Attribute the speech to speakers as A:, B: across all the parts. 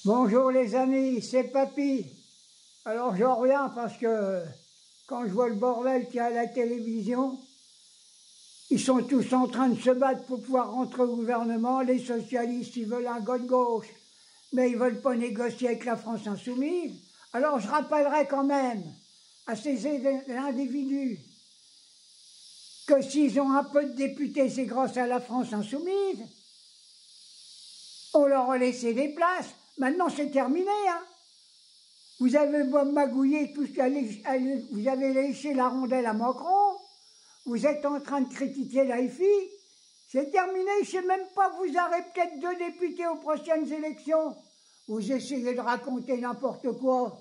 A: Bonjour les amis, c'est Papy. Alors j'en reviens parce que quand je vois le bordel qu'il y a à la télévision, ils sont tous en train de se battre pour pouvoir rentrer au gouvernement. Les socialistes, ils veulent un gars de gauche, mais ils veulent pas négocier avec la France insoumise. Alors je rappellerai quand même à ces individus que s'ils ont un peu de députés, c'est grâce à la France insoumise. On leur a laissé des places. Maintenant, c'est terminé, hein. Vous avez magouillé tout ce vous avez léché la rondelle à Macron. Vous êtes en train de critiquer l'AFI. C'est terminé, je sais même pas, vous aurez peut-être 2 députés aux prochaines élections. Vous essayez de raconter n'importe quoi.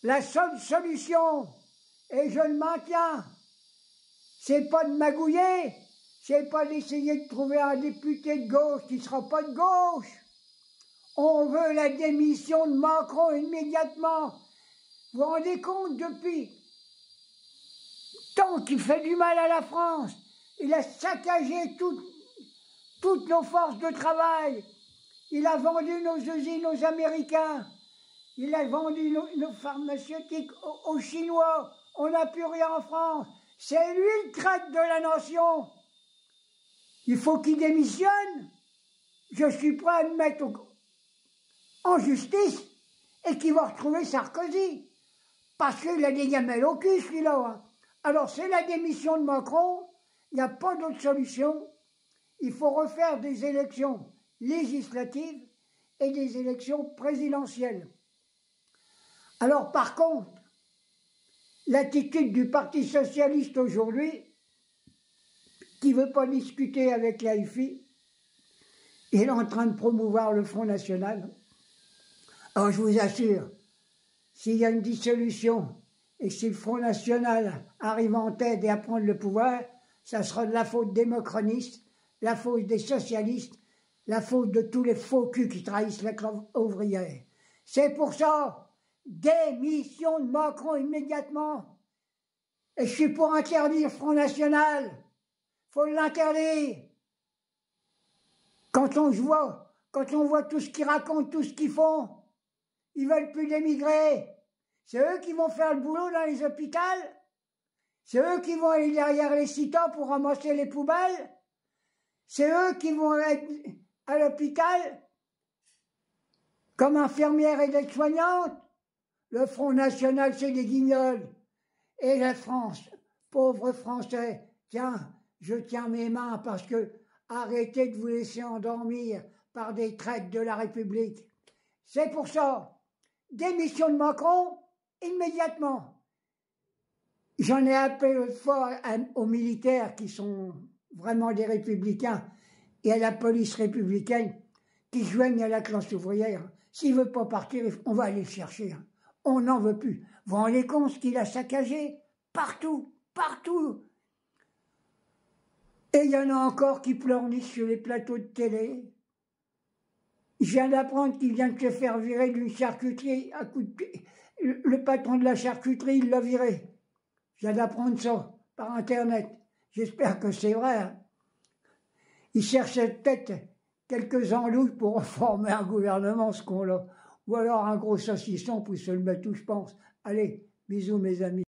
A: La seule solution, et je le maintiens, c'est pas de magouiller, c'est pas d'essayer de trouver un député de gauche qui sera pas de gauche. On veut la démission de Macron immédiatement. Vous vous rendez compte, depuis tant qu'il fait du mal à la France, il a saccagé toutes nos forces de travail. Il a vendu nos usines aux Américains. Il a vendu nos pharmaceutiques aux Chinois. On n'a plus rien en France. C'est lui le traître de la nation. Il faut qu'il démissionne. Je suis prêt à le mettre en justice et qu'il va retrouver Sarkozy. Parce qu'il a des gamelles au cul, celui-là. Hein. Alors, c'est la démission de Macron. Il n'y a pas d'autre solution. Il faut refaire des élections législatives et des élections présidentielles. Alors, par contre, l'attitude du Parti socialiste aujourd'hui, qui ne veut pas discuter avec l'AFI, il est en train de promouvoir le Front National. Alors, je vous assure, s'il y a une dissolution et si le Front National arrive en tête et à prendre le pouvoir, ça sera de la faute des macronistes, la faute des socialistes, la faute de tous les faux culs qui trahissent la classe ouvrière. C'est pour ça, démission de Macron immédiatement. Et je suis pour interdire le Front National. Faut l'interdire. Quand on voit tout ce qu'ils racontent, tout ce qu'ils font, ils veulent plus d'émigrés. C'est eux qui vont faire le boulot dans les hôpitaux. C'est eux qui vont aller derrière les cités pour ramasser les poubelles. C'est eux qui vont être à l'hôpital comme infirmières et aides-soignantes. Le Front National, c'est des guignols. Et la France, pauvres Français, tiens, je tiens mes mains parce que arrêtez de vous laisser endormir par des traites de la République. C'est pour ça. Démission de Macron, immédiatement. J'en ai appelé l'autre fois aux militaires qui sont vraiment des républicains et à la police républicaine qui joignent à la classe ouvrière. S'il ne veut pas partir, on va aller le chercher. On n'en veut plus. Vous vous rendez compte ce qu'il a saccagé? Partout, partout. Et il y en a encore qui pleurnichent sur les plateaux de télé. Je viens d'apprendre qu'il vient de se faire virer d'une charcuterie à coup de pied. Le patron de la charcuterie, il l'a viré. Je viens d'apprendre ça par Internet. J'espère que c'est vrai. Hein. Il cherchait peut-être quelques andouilles pour former un gouvernement, ce qu'on l'a. Ou alors un gros saucisson pour se le mettre où je pense. Allez, bisous mes amis.